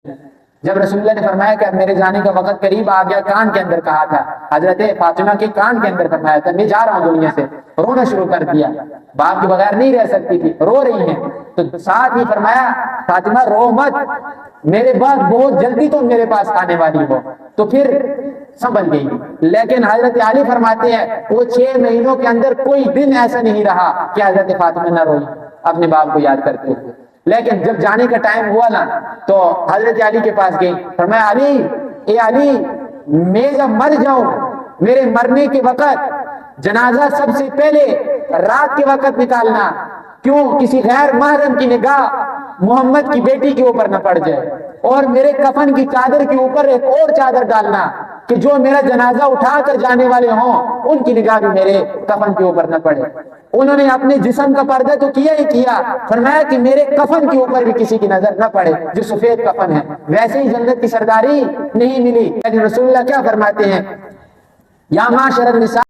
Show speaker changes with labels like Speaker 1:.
Speaker 1: جب رسول اللہ نے فرمایا کہ اب میرے جانے کا وقت قریب آ گیا، کان کے اندر کہا تھا، حضرت فاطمہ کے کان کے اندر فرمایا تھا میں جا رہا ہوں دنیا سے، رونا شروع کر دیا، باپ کے بغیر نہیں رہ سکتی تھی، رو رہی ہیں، تو ساتھ ہی فرمایا فاطمہ رو مت، میرے بعد بہت جلدی تم میرے پاس آنے والی ہو، تو پھر سنبھل گئی۔ لیکن حضرت علی فرماتے ہیں وہ 6 مہینوں کے اندر کوئی دن ایسا نہیں رہا کہ حضرت فاطمہ نہ روئی اپنے باپ کو یاد کرتے ہوئے۔ لیکن جب جانے کا ٹائم ہوا نا تو حضرت علی کے پاس گئی، فرمایا علی، اے علی، میں جب مر جاؤں، میرے مرنے کے وقت جنازہ سب سے پہلے رات کے وقت نکالنا، کیوں کسی غیر محرم کی نگاہ محمد کی بیٹی کے اوپر نہ پڑ جائے، اور میرے کفن کی چادر کے اوپر ایک اور چادر ڈالنا کہ جو میرا جنازہ اٹھا کر جانے والے ہوں ان کی نگاہ بھی میرے کفن کے اوپر نہ پڑے۔ انہوں نے اپنے جسم کا پردہ تو کیا ہی کیا، فرمایا کہ میرے کفن کے اوپر بھی کسی کی نظر نہ پڑے جو سفید کفن ہے، ویسے ہی جنت کی سرداری نہیں ملی۔ لیکن رسول اللہ کیا فرماتے ہیں، یا معاشر النساء